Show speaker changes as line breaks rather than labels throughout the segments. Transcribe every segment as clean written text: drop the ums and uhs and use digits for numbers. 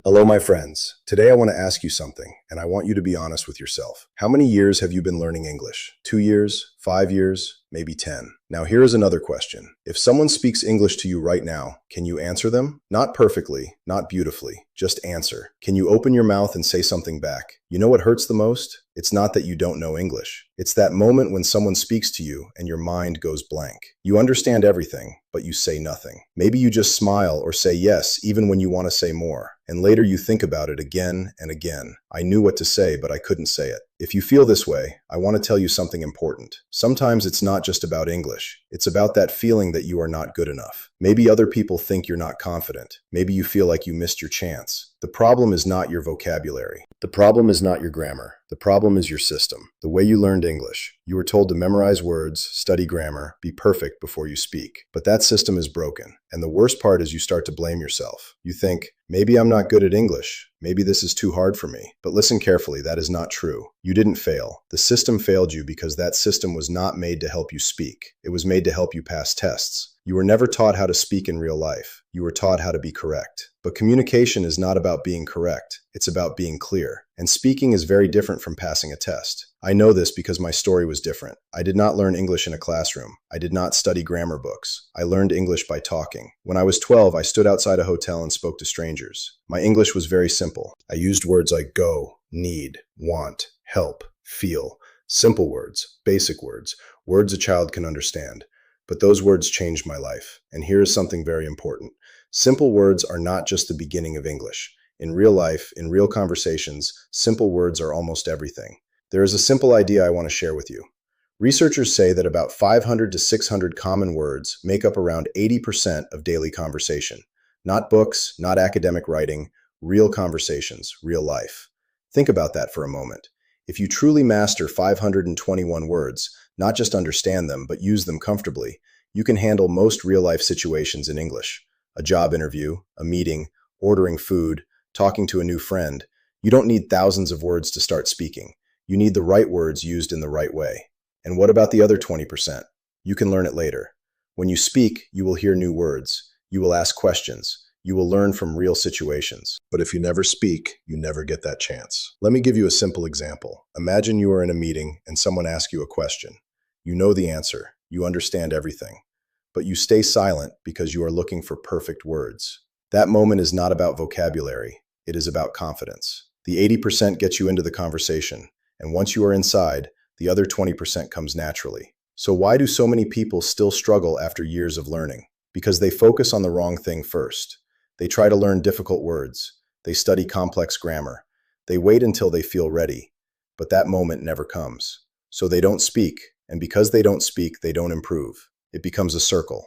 Hello, my friends. Today I want to ask you something, and I want you to be honest with yourself. How many years have you been learning English? 2 years? 5 years? Maybe 10? Now, here is another question. If someone speaks English to you right now, can you answer them? Not perfectly, not beautifully, just answer. Can you open your mouth and say something back? You know what hurts the most? It's not that you don't know English. It's that moment when someone speaks to you and your mind goes blank. You understand everything, but you say nothing. Maybe you just smile or say yes, even when you want to say more. And later you think about it again and again. I knew what to say, but I couldn't say it. If you feel this way, I want to tell you something important. Sometimes it's not just about English. It's about that feeling that you are not good enough. Maybe other people think you're not confident. Maybe you feel like you missed your chance. The problem is not your vocabulary. The problem is not your grammar. The problem is your system. The way you learned English. You were told to memorize words, study grammar, be perfect before you speak. But that system is broken. And the worst part is you start to blame yourself. You think, maybe I'm not good at English. Maybe this is too hard for me. But listen carefully, that is not true. You didn't fail. The system failed you because that system was not made to help you speak. It was made to help you pass tests. You were never taught how to speak in real life. You were taught how to be correct. But communication is not about being correct. It's about being clear. And speaking is very different from passing a test. I know this because my story was different. I did not learn English in a classroom. I did not study grammar books. I learned English by talking. When I was 12, I stood outside a hotel and spoke to strangers. My English was very simple. I used words like go, need, want, help, feel. Simple words, basic words, words a child can understand. But those words changed my life. And here is something very important. Simple words are not just the beginning of English. In real life, in real conversations, simple words are almost everything. There is a simple idea I want to share with you. Researchers say that about 500 to 600 common words make up around 80% of daily conversation. Not books, not academic writing, real conversations, real life. Think about that for a moment. If you truly master 521 words, not just understand them, but use them comfortably, you can handle most real-life situations in English. A job interview, a meeting, ordering food, talking to a new friend. You don't need thousands of words to start speaking. You need the right words used in the right way. And what about the other 20%? You can learn it later. When you speak, you will hear new words. You will ask questions. You will learn from real situations. But if you never speak, you never get that chance. Let me give you a simple example. Imagine you are in a meeting and someone asks you a question. You know the answer. You understand everything. But you stay silent because you are looking for perfect words. That moment is not about vocabulary. It is about confidence. The 80% gets you into the conversation. And once you are inside, the other 20% comes naturally. So why do so many people still struggle after years of learning? Because they focus on the wrong thing first. They try to learn difficult words. They study complex grammar. They wait until they feel ready. But that moment never comes. So they don't speak. And because they don't speak, they don't improve. It becomes a cycle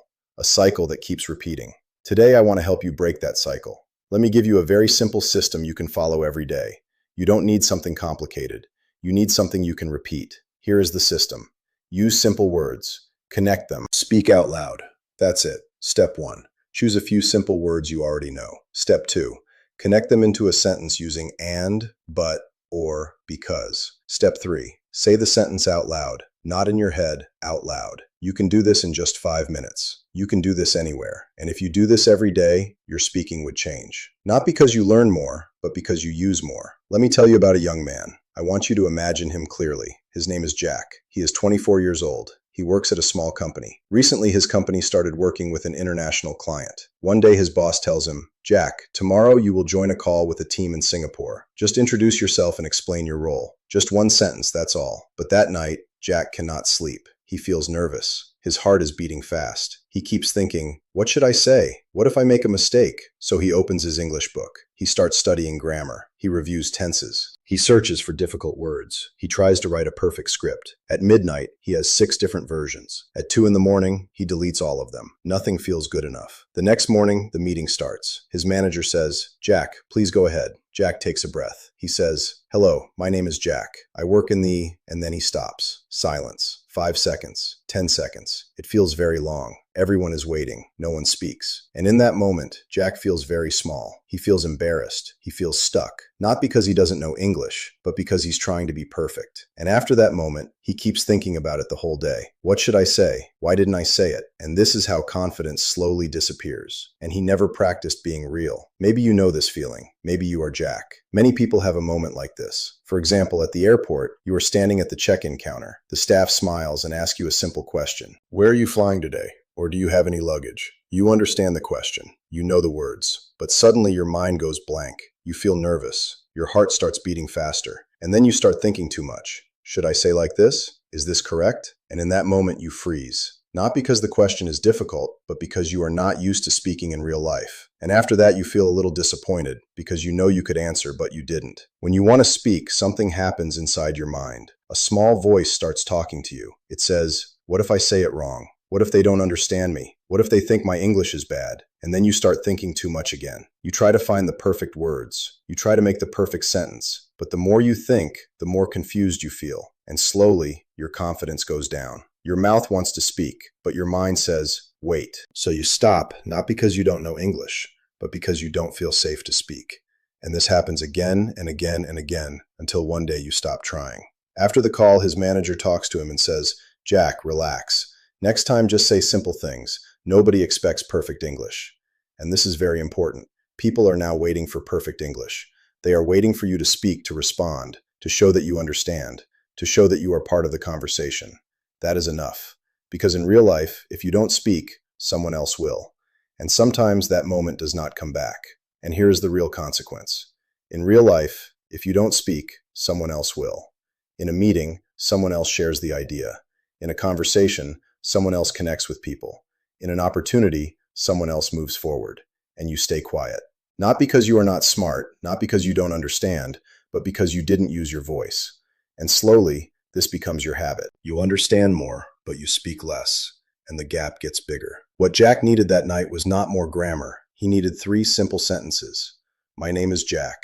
that keeps repeating. Today, I want to help you break that cycle. Let me give you a very simple system you can follow every day. You don't need something complicated. You need something you can repeat. Here is the system. Use simple words. Connect them. Speak out loud. That's it. Step 1. Choose a few simple words you already know. Step 2. Connect them into a sentence using and, but, or, because. Step 3. Say the sentence out loud. Not in your head, out loud. You can do this in just 5 minutes. You can do this anywhere. And if you do this every day, your speaking would change. Not because you learn more, but because you use more. Let me tell you about a young man. I want you to imagine him clearly. His name is Jack. He is 24 years old. He works at a small company. Recently, his company started working with an international client. One day, his boss tells him, "Jack, tomorrow you will join a call with a team in Singapore. Just introduce yourself and explain your role. Just one sentence, that's all." But that night, Jack cannot sleep. He feels nervous. His heart is beating fast. He keeps thinking, what should I say? What if I make a mistake? So he opens his English book. He starts studying grammar. He reviews tenses. He searches for difficult words. He tries to write a perfect script. At midnight, he has 6 different versions. At 2 in the morning, he deletes all of them. Nothing feels good enough. The next morning, the meeting starts. His manager says, "Jack, please go ahead." Jack takes a breath. He says, "Hello, my name is Jack. I work in the..." And then he stops. Silence. 5 seconds. 10 seconds. It feels very long. Everyone is waiting. No one speaks. And in that moment, Jack feels very small. He feels embarrassed. He feels stuck. Not because he doesn't know English, but because he's trying to be perfect. And after that moment, he keeps thinking about it the whole day. What should I say? Why didn't I say it? And this is how confidence slowly disappears. And he never practiced being real. Maybe you know this feeling. Maybe you are Jack. Many people have a moment like this. For example, at the airport, you are standing at the check-in counter. The staff smiles and asks you a simple question. Where are you flying today? Or do you have any luggage? You understand the question. You know the words. But suddenly your mind goes blank. You feel nervous. Your heart starts beating faster. And then you start thinking too much. Should I say like this? Is this correct? And in that moment you freeze. Not because the question is difficult, but because you are not used to speaking in real life. And after that you feel a little disappointed because you know you could answer, but you didn't. When you want to speak, something happens inside your mind. A small voice starts talking to you. It says, what if I say it wrong? What if they don't understand me? What if they think my English is bad? And then you start thinking too much again. You try to find the perfect words. You try to make the perfect sentence. But the more you think, the more confused you feel. And slowly, your confidence goes down. Your mouth wants to speak, but your mind says, wait. So you stop, not because you don't know English, but because you don't feel safe to speak. And this happens again and again and again until one day you stop trying. After the call, his manager talks to him and says, Jack, relax. Next time, just say simple things. Nobody expects perfect English. And this is very important. People are now waiting for perfect English. They are waiting for you to speak, to respond, to show that you understand, to show that you are part of the conversation. That is enough. Because in real life, if you don't speak, someone else will. And sometimes that moment does not come back. And here is the real consequence. In real life, if you don't speak, someone else will. In a meeting, someone else shares the idea. In a conversation, someone else connects with people. In an opportunity, someone else moves forward, and you stay quiet. Not because you are not smart, not because you don't understand, but because you didn't use your voice. And slowly, this becomes your habit. You understand more, but you speak less, and the gap gets bigger. What Jack needed that night was not more grammar. He needed 3 simple sentences. My name is Jack.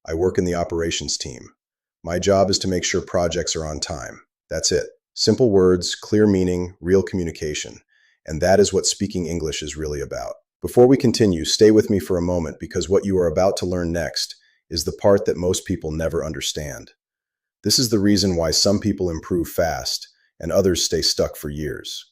I work in the operations team. My job is to make sure projects are on time. That's it. Simple words, clear meaning, real communication. And that is what speaking English is really about. Before we continue, stay with me for a moment because what you are about to learn next is the part that most people never understand. This is the reason why some people improve fast and others stay stuck for years.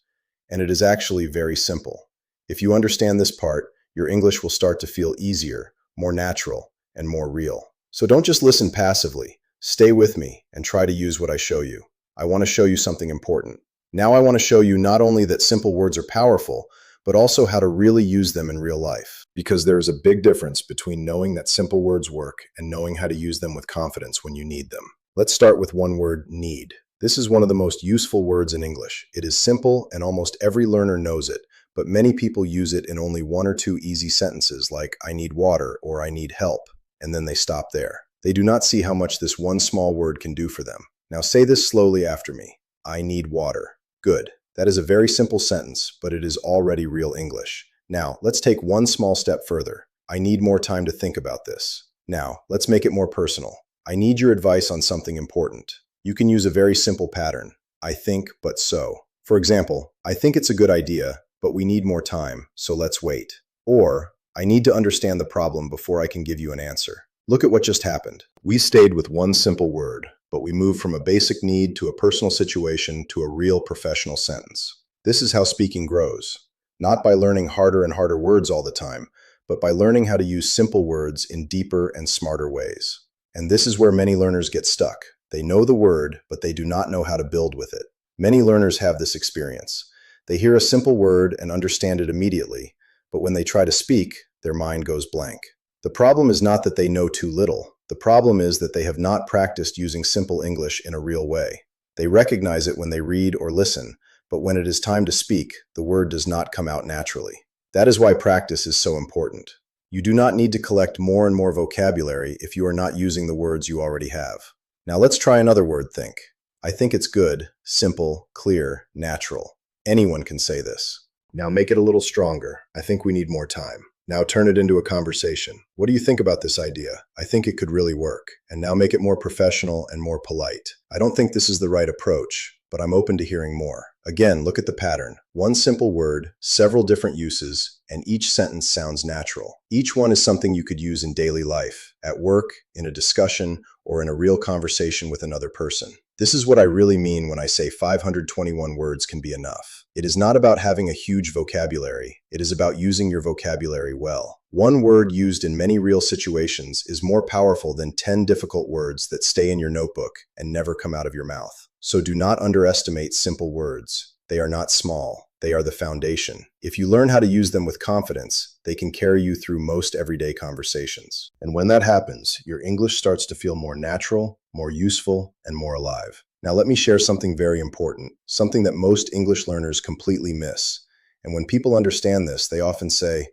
And it is actually very simple. If you understand this part, your English will start to feel easier, more natural, and more real. So don't just listen passively. Stay with me and try to use what I show you. I want to show you something important. Now I want to show you not only that simple words are powerful, but also how to really use them in real life. Because there is a big difference between knowing that simple words work and knowing how to use them with confidence when you need them. Let's start with one word, need. This is one of the most useful words in English. It is simple and almost every learner knows it, but many people use it in only 1 or 2 easy sentences like I need water or I need help, and then they stop there. They do not see how much this one small word can do for them. Now say this slowly after me. I need water. Good. That is a very simple sentence, but it is already real English. Now, let's take one small step further. I need more time to think about this. Now, let's make it more personal. I need your advice on something important. You can use a very simple pattern. I think, but so. For example, I think it's a good idea, but we need more time, so let's wait. Or, I need to understand the problem before I can give you an answer. Look at what just happened. We stayed with one simple word, but we moved from a basic need to a personal situation to a real professional sentence. This is how speaking grows. Not by learning harder and harder words all the time, but by learning how to use simple words in deeper and smarter ways. And this is where many learners get stuck. They know the word, but they do not know how to build with it. Many learners have this experience. They hear a simple word and understand it immediately, but when they try to speak, their mind goes blank. The problem is not that they know too little. The problem is that they have not practiced using simple English in a real way. They recognize it when they read or listen, but when it is time to speak, the word does not come out naturally. That is why practice is so important. You do not need to collect more and more vocabulary if you are not using the words you already have. Now let's try another word, think. I think it's good, simple, clear, natural. Anyone can say this. Now make it a little stronger. I think we need more time. Now turn it into a conversation. What do you think about this idea? I think it could really work. And now make it more professional and more polite. I don't think this is the right approach, but I'm open to hearing more. Again, look at the pattern. One simple word, several different uses, and each sentence sounds natural. Each one is something you could use in daily life, at work, in a discussion, or in a real conversation with another person. This is what I really mean when I say 521 words can be enough. It is not about having a huge vocabulary. It is about using your vocabulary well. One word used in many real situations is more powerful than 10 difficult words that stay in your notebook and never come out of your mouth. So do not underestimate simple words. They are not small. They are the foundation. If you learn how to use them with confidence, they can carry you through most everyday conversations. And when that happens, your English starts to feel more natural, more useful, and more alive. Now let me share something very important, something that most English learners completely miss. And when people understand this, they often say,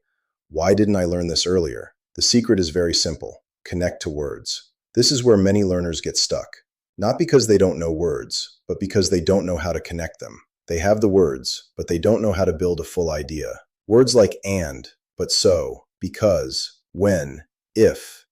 "Why didn't I learn this earlier?" The secret is very simple. Connect to words. This is where many learners get stuck. Not because they don't know words, but because they don't know how to connect them. They have the words, but they don't know how to build a full idea. Words like and, but so, because, when, if,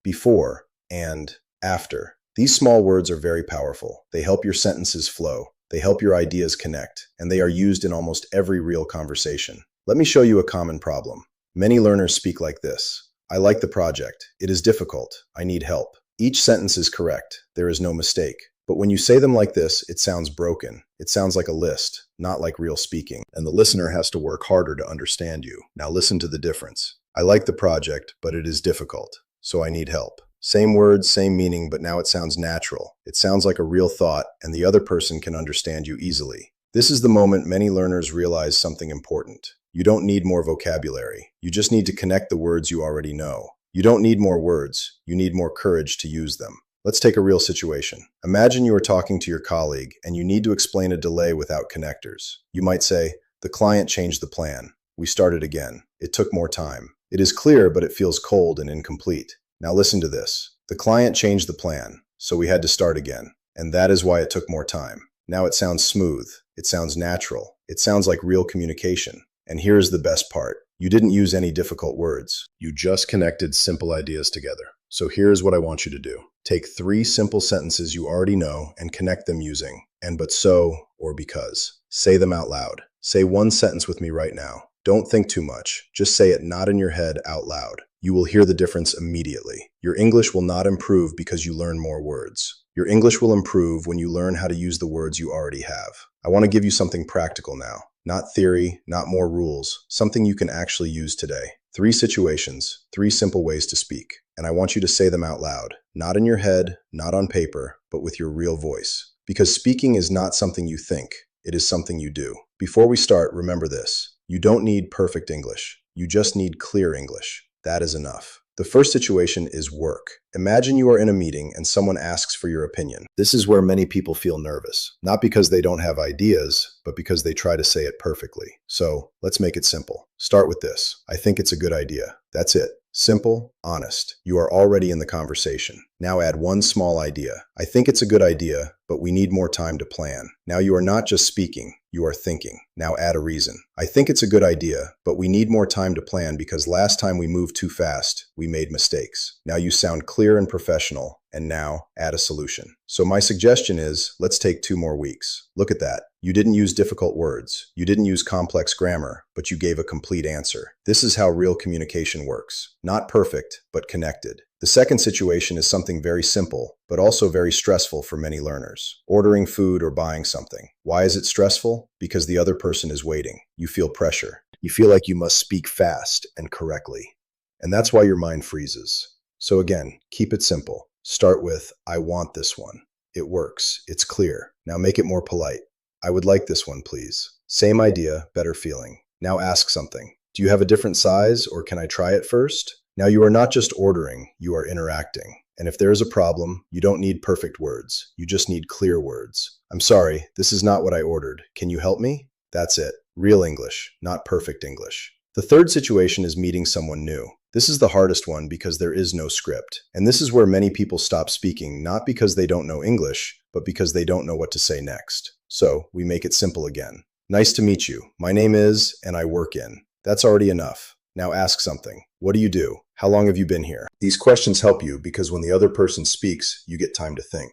before, and after. These small words are very powerful. They help your sentences flow. They help your ideas connect, and they are used in almost every real conversation. Let me show you a common problem. Many learners speak like this. I like the project. It is difficult. I need help. Each sentence is correct. There is no mistake. But when you say them like this, it sounds broken. It sounds like a list, not like real speaking. And the listener has to work harder to understand you. Now listen to the difference. I like the project, but it is difficult. So I need help. Same words, same meaning, but now it sounds natural. It sounds like a real thought, and the other person can understand you easily. This is the moment many learners realize something important. You don't need more vocabulary. You just need to connect the words you already know. You don't need more words. You need more courage to use them. Let's take a real situation. Imagine you are talking to your colleague and you need to explain a delay without connectors. You might say, "The client changed the plan. We started again. It took more time." It is clear, but it feels cold and incomplete. Now listen to this. The client changed the plan, so we had to start again. And that is why it took more time. Now it sounds smooth. It sounds natural. It sounds like real communication. And here's the best part. You didn't use any difficult words. You just connected simple ideas together. So here's what I want you to do. Take 3 simple sentences you already know and connect them using "and, but so" or "because." Say them out loud. Say one sentence with me right now. Don't think too much. Just say it not in your head, out loud. You will hear the difference immediately. Your English will not improve because you learn more words. Your English will improve when you learn how to use the words you already have. I want to give you something practical now. Not theory, not more rules. Something you can actually use today. 3 situations, 3 simple ways to speak. And I want you to say them out loud. Not in your head, not on paper, but with your real voice. Because speaking is not something you think. It is something you do. Before we start, remember this. You don't need perfect English. You just need clear English. That is enough. The first situation is work. Imagine you are in a meeting and someone asks for your opinion. This is where many people feel nervous, not because they don't have ideas, but because they try to say it perfectly. So let's make it simple. Start with this. "I think it's a good idea." That's it. Simple, honest. You are already in the conversation. Now add one small idea. "I think it's a good idea, but we need more time to plan." Now you are not just speaking, you are thinking. Now add a reason. "I think it's a good idea, but we need more time to plan because last time we moved too fast, we made mistakes." Now you sound clear and professional, and now add a solution. So my suggestion is, let's take 2 more weeks. Look at that. You didn't use difficult words. You didn't use complex grammar, but you gave a complete answer. This is how real communication works. Not perfect, but connected. The second situation is something very simple, but also very stressful for many learners. Ordering food or buying something. Why is it stressful? Because the other person is waiting. You feel pressure. You feel like you must speak fast and correctly. And that's why your mind freezes. So again, keep it simple. Start with, "I want this one." It works. It's clear. Now make it more polite. "I would like this one, please." Same idea, better feeling. Now ask something. "Do you have a different size, or can I try it first?" Now you are not just ordering, you are interacting. And if there is a problem, you don't need perfect words. You just need clear words. "I'm sorry, this is not what I ordered. Can you help me?" That's it. Real English, not perfect English. The third situation is meeting someone new. This is the hardest one because there is no script. And this is where many people stop speaking, not because they don't know English, but because they don't know what to say next. So we make it simple again. "Nice to meet you. My name is, and I work in." That's already enough. Now ask something. "What do you do? How long have you been here?" These questions help you because when the other person speaks, you get time to think.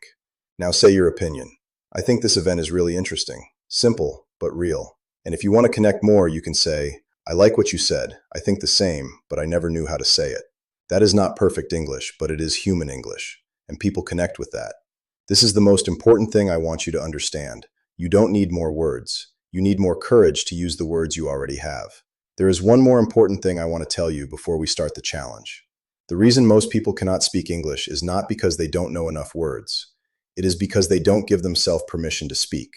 Now say your opinion. I think this event is really interesting. Simple, but real. And if you want to connect more, you can say, I like what you said. I think the same, but I never knew how to say it. That is not perfect English, but it is human English. And people connect with that. This is the most important thing I want you to understand. You don't need more words. You need more courage to use the words you already have. There is one more important thing I want to tell you before we start the challenge. The reason most people cannot speak English is not because they don't know enough words. It is because they don't give themselves permission to speak.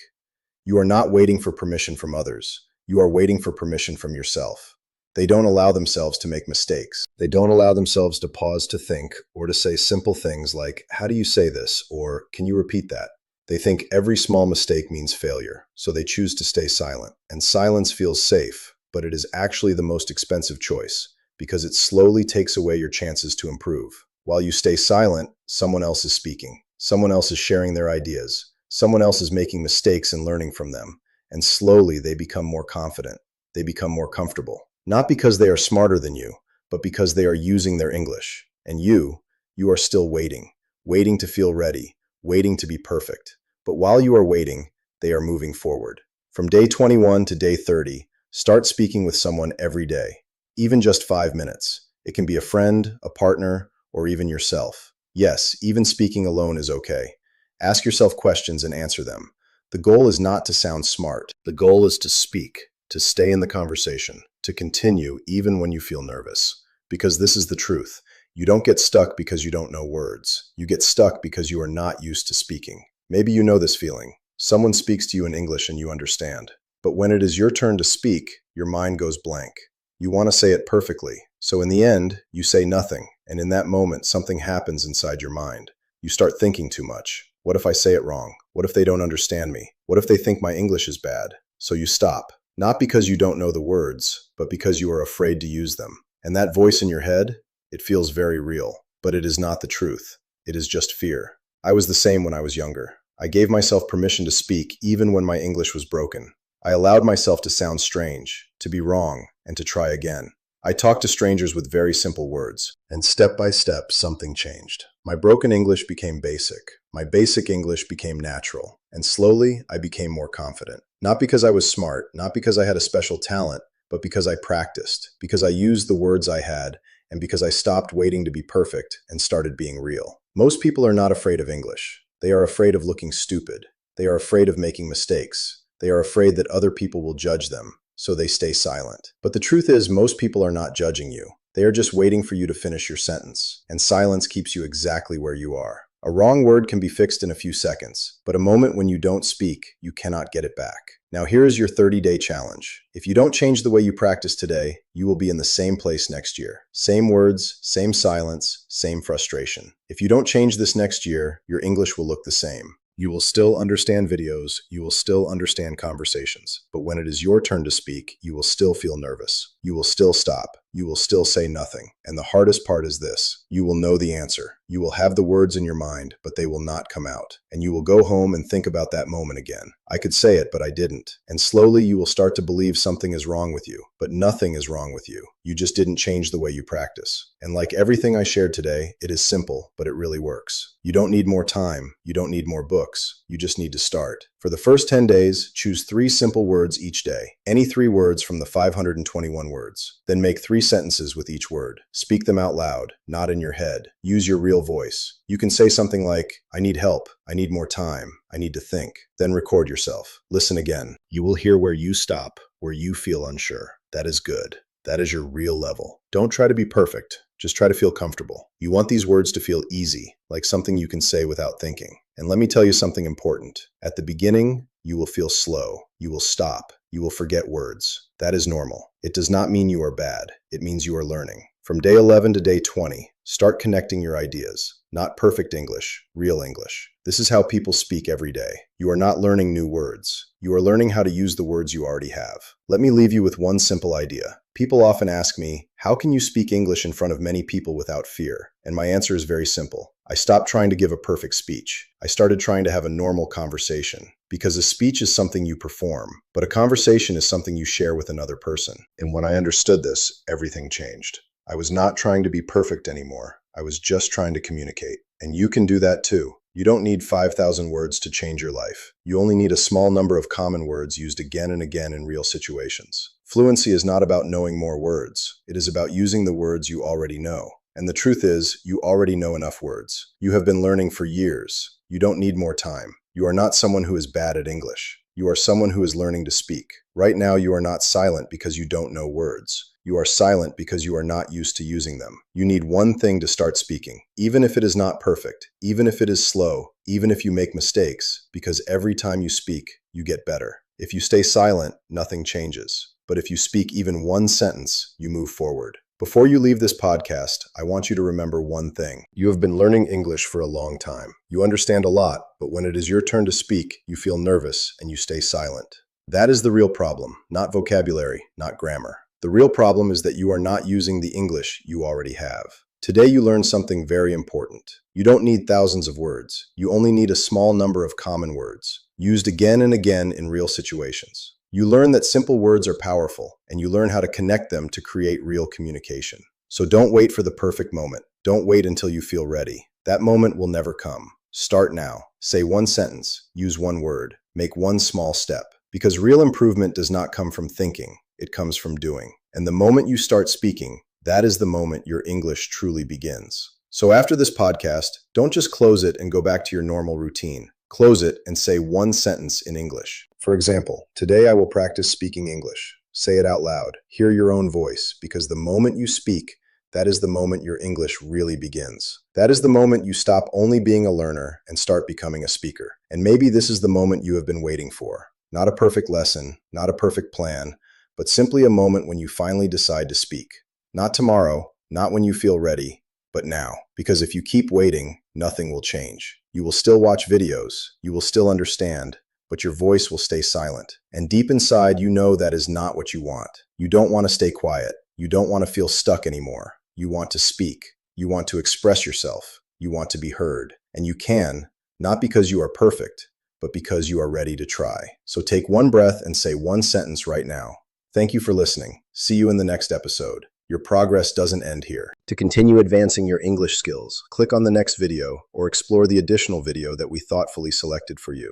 You are not waiting for permission from others. You are waiting for permission from yourself. They don't allow themselves to make mistakes. They don't allow themselves to pause to think or to say simple things like, how do you say this? Or can you repeat that? They think every small mistake means failure, so they choose to stay silent. And silence feels safe, but it is actually the most expensive choice because it slowly takes away your chances to improve. While you stay silent, someone else is speaking. Someone else is sharing their ideas. Someone else is making mistakes and learning from them. And slowly they become more confident. They become more comfortable. Not because they are smarter than you, but because they are using their English. And you are still waiting, waiting to feel ready, waiting to be perfect. But while you are waiting, they are moving forward. From day 21 to day 30, start speaking with someone every day, even just 5 minutes. It can be a friend, a partner, or even yourself. Yes, even speaking alone is okay. Ask yourself questions and answer them. The goal is not to sound smart. The goal is to speak, to stay in the conversation, to continue even when you feel nervous. Because this is the truth. You don't get stuck because you don't know words. You get stuck because you are not used to speaking. Maybe you know this feeling. Someone speaks to you in English and you understand. But when it is your turn to speak, your mind goes blank. You want to say it perfectly. So in the end, you say nothing. And in that moment, something happens inside your mind. You start thinking too much. What if I say it wrong? What if they don't understand me? What if they think my English is bad? So you stop. Not because you don't know the words, but because you are afraid to use them. And that voice in your head, it feels very real. But it is not the truth. It is just fear. I was the same when I was younger. I gave myself permission to speak even when my English was broken. I allowed myself to sound strange, to be wrong, and to try again. I talked to strangers with very simple words, and step by step, something changed. My broken English became basic. My basic English became natural. And slowly, I became more confident. Not because I was smart, not because I had a special talent, but because I practiced, because I used the words I had, and because I stopped waiting to be perfect and started being real. Most people are not afraid of English. They are afraid of looking stupid. They are afraid of making mistakes. They are afraid that other people will judge them, so they stay silent. But the truth is, most people are not judging you. They are just waiting for you to finish your sentence, and silence keeps you exactly where you are. A wrong word can be fixed in a few seconds, but a moment when you don't speak, you cannot get it back. Now here is your 30-day challenge. If you don't change the way you practice today, you will be in the same place next year. Same words, same silence, same frustration. If you don't change this next year, your English will look the same. You will still understand videos, you will still understand conversations, but when it is your turn to speak, you will still feel nervous. You will still stop. You will still say nothing. And the hardest part is this: you will know the answer. You will have the words in your mind, but they will not come out. And you will go home and think about that moment again. I could say it, but I didn't. And slowly you will start to believe something is wrong with you, but nothing is wrong with you. You just didn't change the way you practice. And like everything I shared today, it is simple, but it really works. You don't need more time. You don't need more books. You just need to start. For the first 10 days, choose 3 simple words each day. Any 3 words from the 521 words. Then make 3 sentences with each word. Speak them out loud, not in your head. Use your real voice. You can say something like, I need help. I need more time. I need to think. Then record yourself. Listen again. You will hear where you stop, where you feel unsure. That is good. That is your real level. Don't try to be perfect. Just try to feel comfortable. You want these words to feel easy, like something you can say without thinking. And let me tell you something important. At the beginning, you will feel slow. You will stop. You will forget words. That is normal. It does not mean you are bad. It means you are learning. From day 11 to day 20, start connecting your ideas. Not perfect English, real English. This is how people speak every day. You are not learning new words. You are learning how to use the words you already have. Let me leave you with one simple idea. People often ask me, how can you speak English in front of many people without fear? And my answer is very simple. I stopped trying to give a perfect speech. I started trying to have a normal conversation. Because a speech is something you perform, but a conversation is something you share with another person. And when I understood this, everything changed. I was not trying to be perfect anymore. I was just trying to communicate. And you can do that too. You don't need 5,000 words to change your life. You only need a small number of common words used again and again in real situations. Fluency is not about knowing more words. It is about using the words you already know. And the truth is, you already know enough words. You have been learning for years. You don't need more time. You are not someone who is bad at English. You are someone who is learning to speak. Right now, you are not silent because you don't know words. You are silent because you are not used to using them. You need one thing to start speaking, even if it is not perfect, even if it is slow, even if you make mistakes, because every time you speak, you get better. If you stay silent, nothing changes. But if you speak even one sentence, you move forward. Before you leave this podcast, I want you to remember one thing. You have been learning English for a long time. You understand a lot, but when it is your turn to speak, you feel nervous and you stay silent. That is the real problem, not vocabulary, not grammar. The real problem is that you are not using the English you already have. Today you learned something very important. You don't need thousands of words. You only need a small number of common words, used again and again in real situations. You learn that simple words are powerful, and you learn how to connect them to create real communication. So don't wait for the perfect moment. Don't wait until you feel ready. That moment will never come. Start now. Say one sentence. Use one word. Make one small step. Because real improvement does not come from thinking. It comes from doing. And the moment you start speaking, that is the moment your English truly begins. So after this podcast, don't just close it and go back to your normal routine. Close it and say one sentence in English. For example, today I will practice speaking English. Say it out loud. Hear your own voice, because the moment you speak, that is the moment your English really begins. That is the moment you stop only being a learner and start becoming a speaker. And maybe this is the moment you have been waiting for. Not a perfect lesson, not a perfect plan, but simply a moment when you finally decide to speak. Not tomorrow, not when you feel ready, but now. Because if you keep waiting, nothing will change. You will still watch videos, you will still understand, but your voice will stay silent. And deep inside, you know that is not what you want. You don't want to stay quiet. You don't want to feel stuck anymore. You want to speak. You want to express yourself. You want to be heard. And you can, not because you are perfect, but because you are ready to try. So take one breath and say one sentence right now. Thank you for listening. See you in the next episode. Your progress doesn't end here. To continue advancing your English skills, click on the next video or explore the additional video that we thoughtfully selected for you.